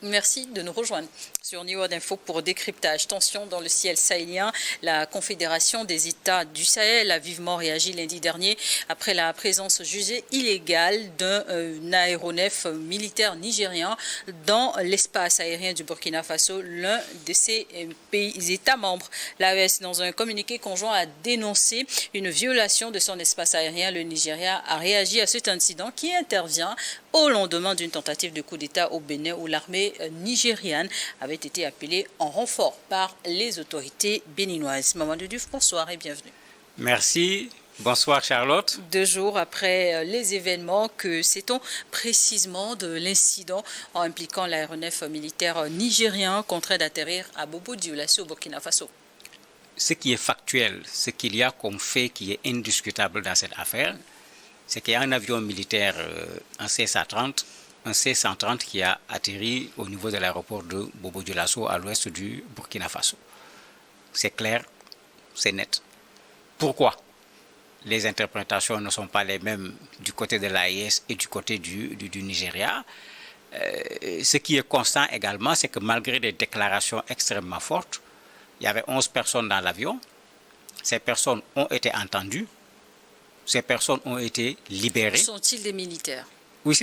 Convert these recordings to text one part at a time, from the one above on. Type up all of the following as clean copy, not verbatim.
Merci de nous rejoindre sur New Info pour décryptage. Tension dans le ciel sahélien. La Confédération des États du Sahel a vivement réagi lundi dernier après la présence jugée illégale d'un aéronef militaire nigérien dans l'espace aérien du Burkina Faso, l'un de ses États membres. L'AES, dans un communiqué conjoint, a dénoncé une violation de son espace aérien. Le Nigeria a réagi à cet incident qui intervient au lendemain d'une tentative de coup d'État au Bénin où l'armée nigériane avait été appelée en renfort par les autorités béninoises. Mamadou Diouf, bonsoir et bienvenue. Merci. Bonsoir Charlotte. 2 jours après les événements, que sait-on précisément de l'incident impliquant l'aéronef militaire nigérien contraint d'atterrir à Bobo-Dioulasso au Burkina Faso? Ce qui est factuel, ce qu'il y a comme fait qui est indiscutable dans cette affaire, c'est qu'il y a un avion militaire, un C-130 qui a atterri au niveau de l'aéroport de Bobo-Dioulasso à l'ouest du Burkina Faso. C'est clair, c'est net. Pourquoi les interprétations ne sont pas les mêmes du côté de l'AES et du côté du Nigeria? Ce qui est constant également, c'est que malgré des déclarations extrêmement fortes, il y avait 11 personnes dans l'avion. Ces personnes ont été entendues. Ces personnes ont été libérées. Sont-ils des militaires? Oui,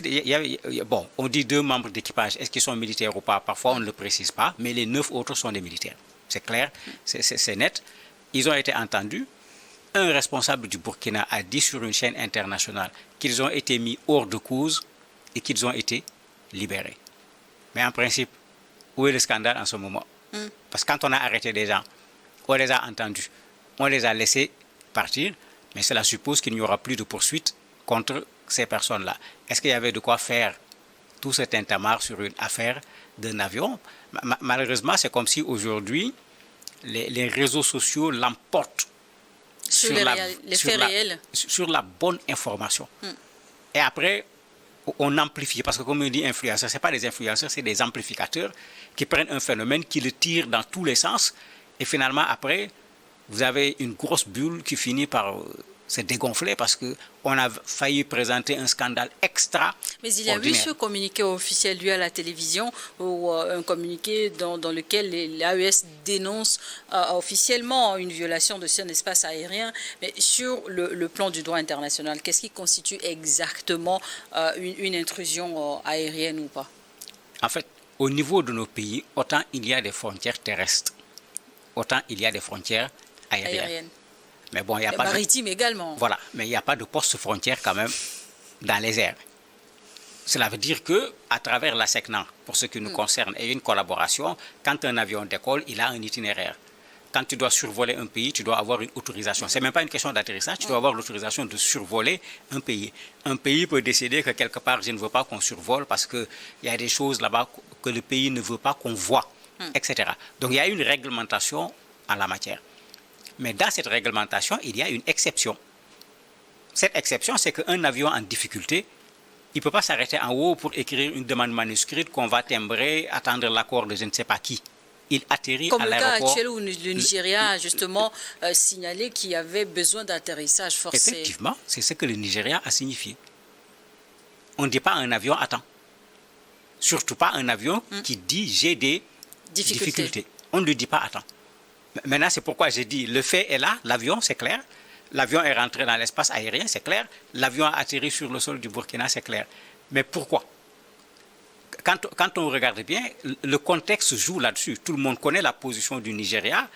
bon, on dit 2 membres d'équipage. Est-ce qu'ils sont militaires ou pas? Parfois, on ne le précise pas, mais les 9 autres sont des militaires. C'est clair, c'est net. Ils ont été entendus. Un responsable du Burkina a dit sur une chaîne internationale qu'ils ont été mis hors de cause et qu'ils ont été libérés. Mais en principe, où est le scandale en ce moment? Parce que quand on a arrêté des gens, on les a entendus, on les a laissés partir, mais cela suppose qu'il n'y aura plus de poursuites contre ces personnes-là. Est-ce qu'il y avait de quoi faire tout cet tintamarre sur une affaire d'un avion? Malheureusement, c'est comme si aujourd'hui, les réseaux sociaux l'emportent sur la bonne information. Et après, on amplifie, parce que comme on dit influenceurs, ce n'est pas des influenceurs, c'est des amplificateurs qui prennent un phénomène, qui le tirent dans tous les sens, et finalement, après, vous avez une grosse bulle qui finit par se dégonfler parce qu'on a failli présenter un scandale extra. Mais il y a eu ce communiqué officiel lui à la télévision, ou un communiqué dans lequel l'AES dénonce officiellement une violation de son espace aérien. Mais sur le plan du droit international, qu'est-ce qui constitue exactement une intrusion aérienne ou pas? En fait, au niveau de nos pays, autant il y a des frontières terrestres, autant il y a des frontières aériennes. Mais bon, il n'y a pas maritime également. Voilà, mais il n'y a pas de poste frontière quand même dans les airs. Cela veut dire que à travers la SECNA, pour ce qui nous concerne, et une collaboration, quand un avion décolle, il a un itinéraire. Quand tu dois survoler un pays, tu dois avoir une autorisation. Ce n'est même pas une question d'atterrissage, tu dois avoir l'autorisation de survoler un pays. Un pays peut décider que quelque part, je ne veux pas qu'on survole parce qu'il y a des choses là-bas que le pays ne veut pas qu'on voit, etc. Donc il y a une réglementation en la matière. Mais dans cette réglementation, il y a une exception. Cette exception, c'est qu'un avion en difficulté, il ne peut pas s'arrêter en haut pour écrire une demande manuscrite qu'on va timbrer, attendre l'accord de je ne sais pas qui. Il atterrit à l'aéroport. Comme le cas actuel où le Nigeria a justement signalé qu'il y avait besoin d'atterrissage forcé. Effectivement, c'est ce que le Nigeria a signifié. On ne dit pas à un avion, attends. Surtout pas un avion qui dit j'ai des difficultés. On ne lui dit pas, attends. Maintenant, c'est pourquoi j'ai dit, le fait est là, l'avion, c'est clair. L'avion est rentré dans l'espace aérien, c'est clair. L'avion a atterri sur le sol du Burkina, c'est clair. Mais pourquoi? Quand on regarde bien, le contexte joue là-dessus. Tout le monde connaît la position du Nigeria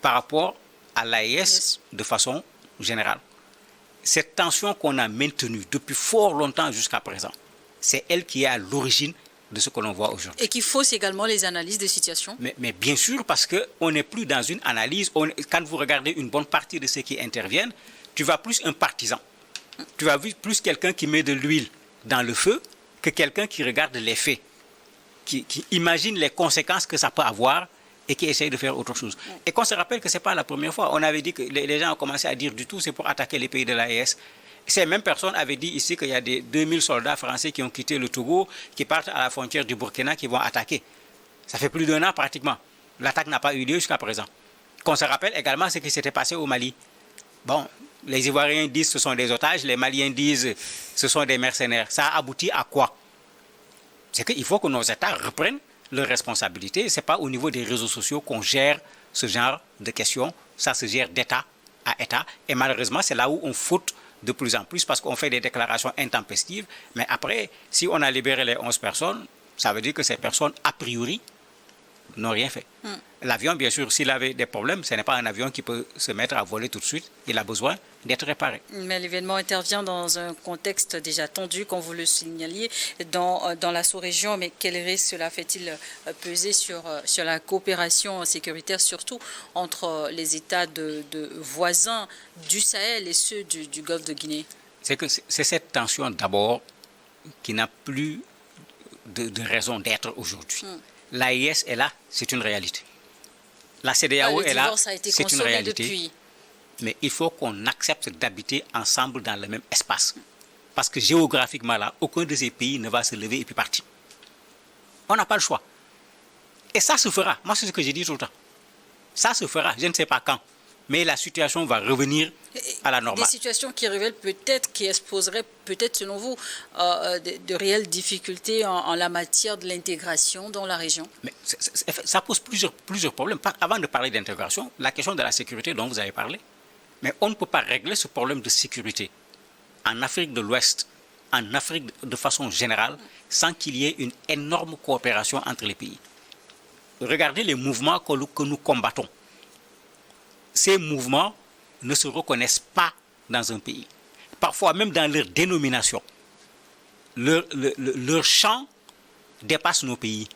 par rapport à l'AES de façon générale. Cette tension qu'on a maintenue depuis fort longtemps jusqu'à présent, c'est elle qui est à l'origine de ce que l'on voit aujourd'hui. Et qu'il fausse également les analyses des situations. Mais bien sûr, parce qu'on n'est plus dans une analyse. Quand vous regardez une bonne partie de ceux qui interviennent, tu vas plus un partisan. Tu vas plus quelqu'un qui met de l'huile dans le feu que quelqu'un qui regarde les faits, qui imagine les conséquences que ça peut avoir et qui essaye de faire autre chose. Et qu'on se rappelle que ce n'est pas la première fois. On avait dit que les gens ont commencé à dire du tout, c'est pour attaquer les pays de l'AES. Ces mêmes personnes avaient dit ici qu'il y a des 2000 soldats français qui ont quitté le Togo, qui partent à la frontière du Burkina, qui vont attaquer. Ça fait plus d'1 an pratiquement. L'attaque n'a pas eu lieu jusqu'à présent. Qu'on se rappelle également ce qui s'était passé au Mali. Bon, les Ivoiriens disent que ce sont des otages, les Maliens disent que ce sont des mercenaires. Ça a abouti à quoi? C'est qu'il faut que nos États reprennent leurs responsabilités. Ce n'est pas au niveau des réseaux sociaux qu'on gère ce genre de questions. Ça se gère d'État à État. Et malheureusement, c'est là où on faute de plus en plus parce qu'on fait des déclarations intempestives. Mais après, si on a libéré les 11 personnes, ça veut dire que ces personnes, a priori, n'ont rien fait. L'avion, bien sûr, s'il avait des problèmes, ce n'est pas un avion qui peut se mettre à voler tout de suite. Il a besoin d'être réparé. Mais l'événement intervient dans un contexte déjà tendu, comme vous le signaliez, dans la sous-région. Mais quel risque cela fait-il peser sur la coopération sécuritaire, surtout entre les États de voisins du Sahel et ceux du Golfe de Guinée? C'est cette tension d'abord qui n'a plus de raison d'être aujourd'hui. L'AIS est là, c'est une réalité. La CEDEAO est là, c'est une réalité. Depuis. Mais il faut qu'on accepte d'habiter ensemble dans le même espace. Parce que géographiquement, là, aucun de ces pays ne va se lever et puis partir. On n'a pas le choix. Et ça se fera. Moi, c'est ce que j'ai dit tout le temps. Ça se fera, je ne sais pas quand. Mais la situation va revenir à la normale. Des situations qui révèlent peut-être, qui exposeraient peut-être, selon vous, de réelles difficultés en la matière de l'intégration dans la région. Mais ça pose plusieurs problèmes. Avant de parler d'intégration, la question de la sécurité dont vous avez parlé, mais on ne peut pas régler ce problème de sécurité en Afrique de l'Ouest, en Afrique de façon générale, sans qu'il y ait une énorme coopération entre les pays. Regardez les mouvements que nous combattons. Ces mouvements ne se reconnaissent pas dans un pays. Parfois, même dans leur dénomination, leur champ dépasse nos pays.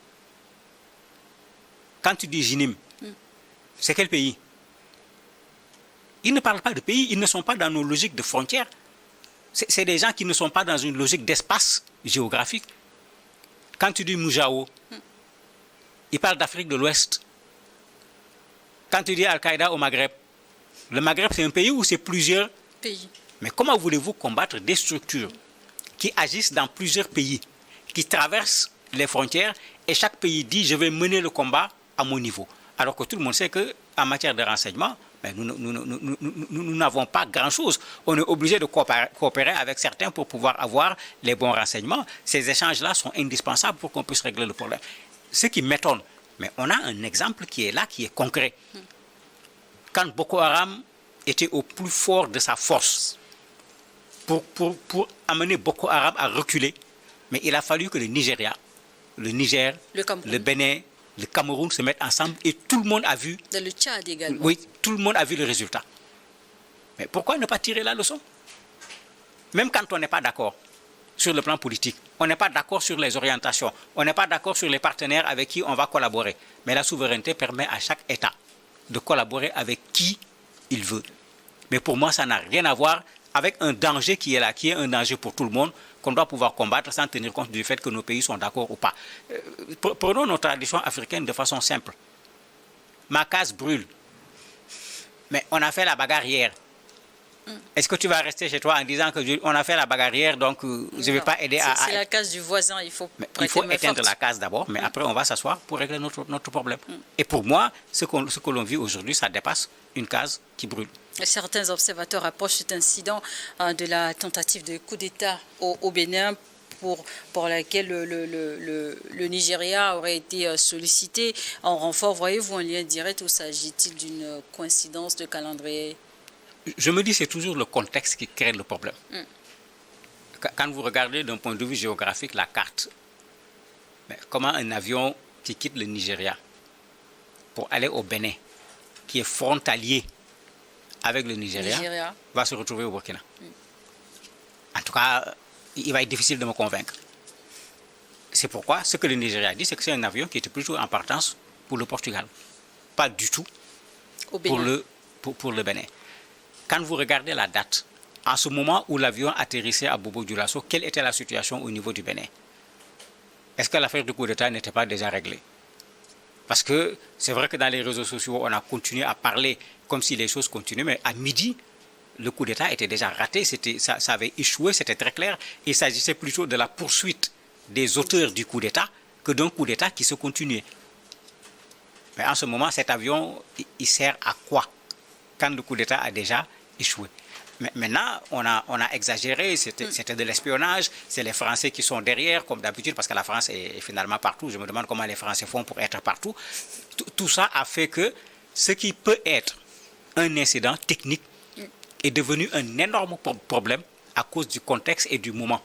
Quand tu dis Jinim, c'est quel pays? Ils ne parlent pas de pays, ils ne sont pas dans nos logiques de frontières. C'est des gens qui ne sont pas dans une logique d'espace géographique. Quand tu dis Moujao, ils parlent d'Afrique de l'Ouest. Quand tu dis Al-Qaïda au Maghreb, le Maghreb c'est un pays ou c'est plusieurs pays? Mais comment voulez-vous combattre des structures qui agissent dans plusieurs pays, qui traversent les frontières et chaque pays dit je vais mener le combat à mon niveau? Alors que tout le monde sait qu'en matière de renseignement, nous n'avons pas grand-chose. On est obligé de coopérer avec certains pour pouvoir avoir les bons renseignements. Ces échanges-là sont indispensables pour qu'on puisse régler le problème. Ce qui m'étonne, mais on a un exemple qui est là, qui est concret. Quand Boko Haram était au plus fort de sa force, pour amener Boko Haram à reculer, mais il a fallu que le Nigeria, le Niger, le Bénin, le Cameroun se mettent ensemble et tout le monde a vu. Dans le Tchad également. Oui, tout le monde a vu le résultat. Mais pourquoi ne pas tirer la leçon? Même quand on n'est pas d'accord sur le plan politique, on n'est pas d'accord sur les orientations, on n'est pas d'accord sur les partenaires avec qui on va collaborer. Mais la souveraineté permet à chaque État de collaborer avec qui il veut. Mais pour moi, ça n'a rien à voir avec un danger qui est là, qui est un danger pour tout le monde, qu'on doit pouvoir combattre sans tenir compte du fait que nos pays sont d'accord ou pas. Prenons nos traditions africaines de façon simple. Ma case brûle, mais on a fait la bagarre hier. Est-ce que tu vas rester chez toi en disant qu'on a fait la bagarre hier, donc je ne vais pas aider à... C'est la case du voisin, il faut éteindre la case d'abord, mais après on va s'asseoir pour régler notre problème. Et pour moi, ce que l'on vit aujourd'hui, ça dépasse une case qui brûle. Certains observateurs rapprochent cet incident de la tentative de coup d'État au Bénin pour laquelle le Nigeria aurait été sollicité en renfort. Voyez-vous un lien direct ou s'agit-il d'une coïncidence de calendrier? Je me dis que c'est toujours le contexte qui crée le problème. Quand vous regardez d'un point de vue géographique la carte, mais comment un avion qui quitte le Nigeria pour aller au Bénin, qui est frontalier avec le Nigeria, va se retrouver au Burkina? En tout cas, il va être difficile de me convaincre. C'est pourquoi ce que le Nigeria dit, c'est que c'est un avion qui était plutôt en partance pour le Portugal. Pas du tout pour le Bénin. Quand vous regardez la date, en ce moment où l'avion atterrissait à Bobo-Dioulasso, quelle était la situation au niveau du Bénin? Est-ce que l'affaire du coup d'État n'était pas déjà réglée? Parce que c'est vrai que dans les réseaux sociaux, on a continué à parler comme si les choses continuaient, mais à midi, le coup d'État était déjà raté, ça avait échoué, c'était très clair. Il s'agissait plutôt de la poursuite des auteurs du coup d'État que d'un coup d'État qui se continuait. Mais en ce moment, cet avion, il sert à quoi quand le coup d'État a déjà échoué? Mais maintenant, on a exagéré, c'était de l'espionnage, c'est les Français qui sont derrière, comme d'habitude, parce que la France est finalement partout. Je me demande comment les Français font pour être partout. Tout ça a fait que ce qui peut être un incident technique est devenu un énorme problème à cause du contexte et du moment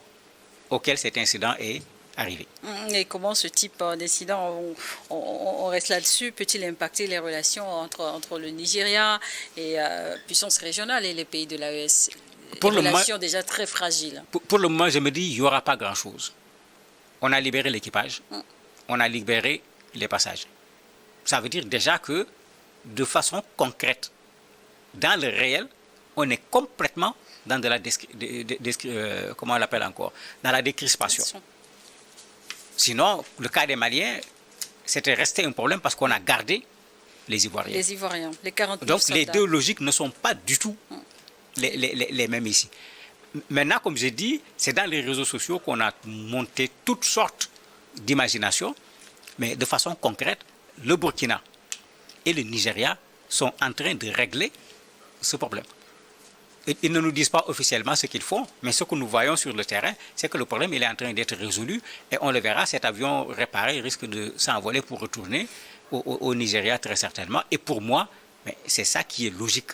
auquel cet incident est arrivé. Et comment ce type d'incident, on reste là-dessus, peut-il impacter les relations entre le Nigeria et puissance régionale et les pays de l'AES? Pour relations déjà très fragiles. Pour le moment, je me dis, il n'y aura pas grand-chose. On a libéré l'équipage, on a libéré les passagers. Ça veut dire déjà que, de façon concrète, dans le réel, on est complètement dans de la comment on l'appelle encore, dans la décrispation. Sinon, le cas des Maliens, c'était resté un problème parce qu'on a gardé les Ivoiriens. Les Ivoiriens, les 49 Donc, soldats. les deux logiques ne sont pas du tout les mêmes ici. Maintenant, comme j'ai dit, c'est dans les réseaux sociaux qu'on a monté toutes sortes d'imagination, mais de façon concrète, le Burkina et le Nigeria sont en train de régler ce problème. Ils ne nous disent pas officiellement ce qu'ils font, mais ce que nous voyons sur le terrain, c'est que le problème il est en train d'être résolu et on le verra, cet avion réparé risque de s'envoler pour retourner au Nigeria très certainement. Et pour moi, c'est ça qui est logique.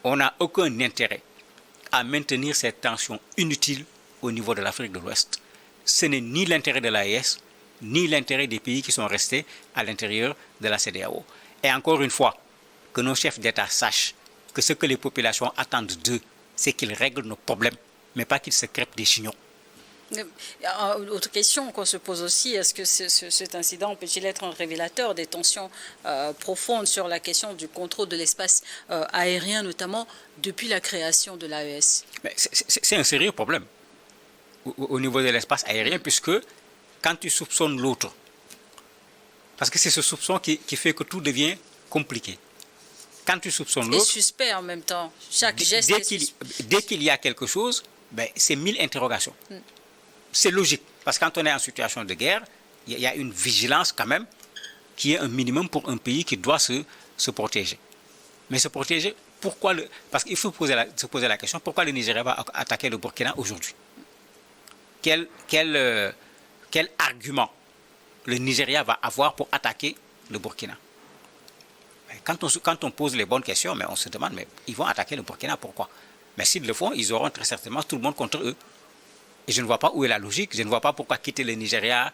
On n'a aucun intérêt à maintenir cette tension inutile au niveau de l'Afrique de l'Ouest. Ce n'est ni l'intérêt de l'AES, ni l'intérêt des pays qui sont restés à l'intérieur de la CEDEAO. Et encore une fois, que nos chefs d'État sachent que ce que les populations attendent d'eux, c'est qu'ils règlent nos problèmes, mais pas qu'ils se crêpent des chignons. Autre question qu'on se pose aussi, est-ce que cet incident peut-il être un révélateur des tensions profondes sur la question du contrôle de l'espace aérien, notamment depuis la création de l'AES? C'est un sérieux problème au niveau de l'espace aérien, puisque quand tu soupçonnes l'autre, parce que c'est ce soupçon qui fait que tout devient compliqué. Quand tu soupçonnes l'autre... Et suspect en même temps. Chaque geste dès qu'il y a quelque chose, c'est 1000 interrogations. C'est logique, parce que quand on est en situation de guerre, il y a une vigilance quand même qui est un minimum pour un pays qui doit se protéger. Mais se protéger, pourquoi parce qu'il faut se poser la question, pourquoi le Nigeria va attaquer le Burkina aujourd'hui? Quel argument le Nigeria va avoir pour attaquer le Burkina? Quand on pose les bonnes questions, on se demande, mais ils vont attaquer le Burkina, pourquoi? Mais s'ils le font, ils auront très certainement tout le monde contre eux. Et je ne vois pas où est la logique, je ne vois pas pourquoi quitter le Nigeria,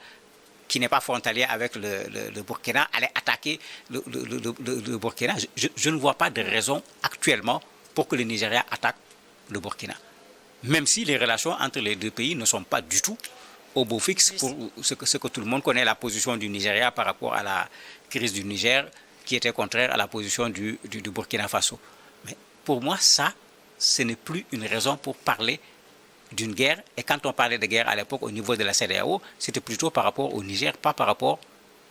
qui n'est pas frontalier avec le Burkina, aller attaquer le Burkina. Je ne vois pas de raison actuellement pour que le Nigeria attaque le Burkina. Même si les relations entre les deux pays ne sont pas du tout au beau fixe, pour ce que tout le monde connaît, la position du Nigeria par rapport à la crise du Niger, qui était contraire à la position du Burkina Faso. Mais pour moi, ça, ce n'est plus une raison pour parler d'une guerre. Et quand on parlait de guerre à l'époque au niveau de la CEDEAO, c'était plutôt par rapport au Niger, pas par rapport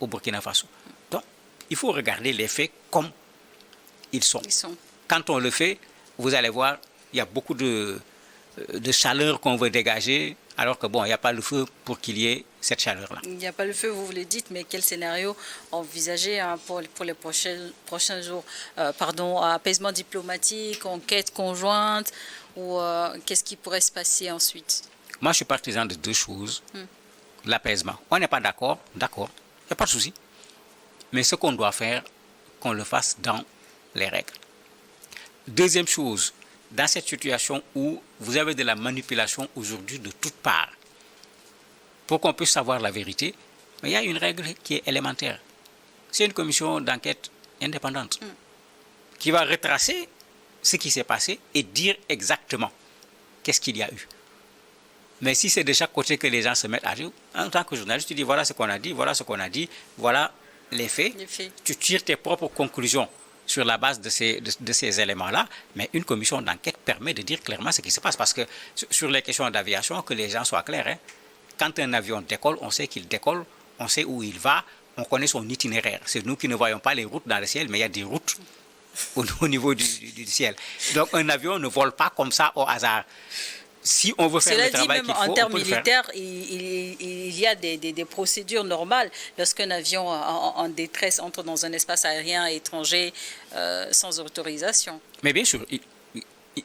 au Burkina Faso. Donc, il faut regarder les faits comme ils sont. Quand on le fait, vous allez voir, il y a beaucoup de chaleur qu'on veut dégager, alors que bon, il n'y a pas le feu pour qu'il y ait cette chaleur-là. Il n'y a pas le feu, vous le dites, mais quel scénario envisager pour les prochains jours? Apaisement diplomatique, enquête conjointe, ou qu'est-ce qui pourrait se passer ensuite? Moi, je suis partisan de deux choses. L'apaisement. On n'est pas d'accord, il n'y a pas de souci. Mais ce qu'on doit faire, qu'on le fasse dans les règles. Deuxième chose, dans cette situation où vous avez de la manipulation aujourd'hui de toutes parts, pour qu'on puisse savoir la vérité, il y a une règle qui est élémentaire. C'est une commission d'enquête indépendante qui va retracer ce qui s'est passé et dire exactement qu'est-ce qu'il y a eu. Mais si c'est de chaque côté que les gens se mettent à dire, en tant que journaliste, tu dis voilà ce qu'on a dit, voilà les faits. Tu tires tes propres conclusions sur la base de ces éléments-là, mais une commission d'enquête permet de dire clairement ce qui se passe. Parce que sur les questions d'aviation, que les gens soient clairs, quand un avion décolle, on sait qu'il décolle, on sait où il va, on connaît son itinéraire. C'est nous qui ne voyons pas les routes dans le ciel, mais il y a des routes au niveau du ciel. Donc un avion ne vole pas comme ça au hasard. Si on veut faire le travail qu'il faut, en termes militaires, il y a des procédures normales lorsqu'un avion en détresse entre dans un espace aérien étranger sans autorisation. Mais bien sûr,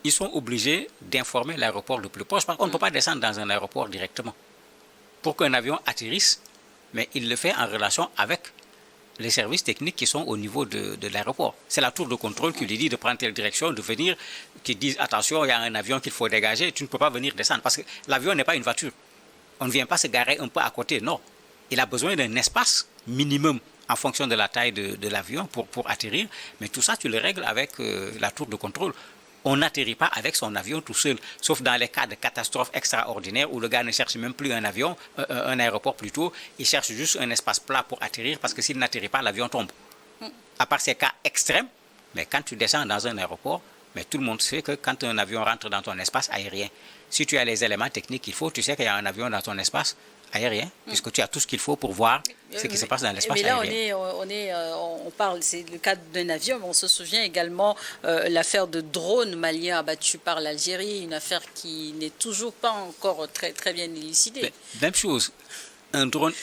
ils sont obligés d'informer l'aéroport le plus proche. Parce qu'on ne peut pas descendre dans un aéroport directement. Pour qu'un avion atterrisse, mais il le fait en relation avec les services techniques qui sont au niveau de l'aéroport. C'est la tour de contrôle qui lui dit de prendre telle direction, de venir, qui dit attention, il y a un avion qu'il faut dégager, tu ne peux pas venir descendre. Parce que l'avion n'est pas une voiture. On ne vient pas se garer un peu à côté, non. Il a besoin d'un espace minimum en fonction de la taille de l'avion pour atterrir. Mais tout ça, tu le règles avec la tour de contrôle. On n'atterrit pas avec son avion tout seul, sauf dans les cas de catastrophes extraordinaires où le gars ne cherche même plus un avion, un aéroport plutôt, il cherche juste un espace plat pour atterrir parce que s'il n'atterrit pas, l'avion tombe. À part ces cas extrêmes, mais quand tu descends dans un aéroport, mais tout le monde sait que quand un avion rentre dans ton espace aérien, si tu as les éléments techniques qu'il faut, tu sais qu'il y a un avion dans ton espace aérien, puisque tu as tout ce qu'il faut pour voir ce qui se passe dans l'espace aérien. Mais là, on parle, c'est le cas d'un avion, mais on se souvient également l'affaire de drone malien abattu par l'Algérie, une affaire qui n'est toujours pas encore très, très bien élucidée. Mais, même chose, un drone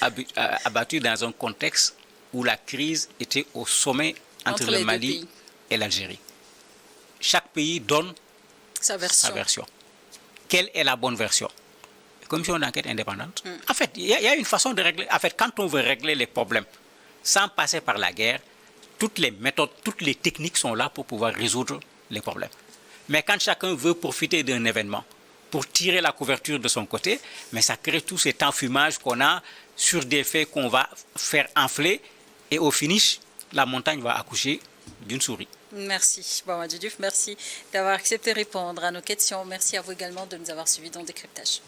abattu dans un contexte où la crise était au sommet entre le Mali et l'Algérie. Chaque pays donne sa version. Quelle est la bonne version? Commission d'enquête indépendante. En fait, il y a une façon de régler. En fait, quand on veut régler les problèmes sans passer par la guerre, toutes les méthodes, toutes les techniques sont là pour pouvoir résoudre les problèmes. Mais quand chacun veut profiter d'un événement pour tirer la couverture de son côté, mais ça crée tout cet enfumage qu'on a sur des faits qu'on va faire enfler et au finish, la montagne va accoucher d'une souris. Merci, Mamadou Diouf. Merci d'avoir accepté de répondre à nos questions. Merci à vous également de nous avoir suivis dans Décryptage.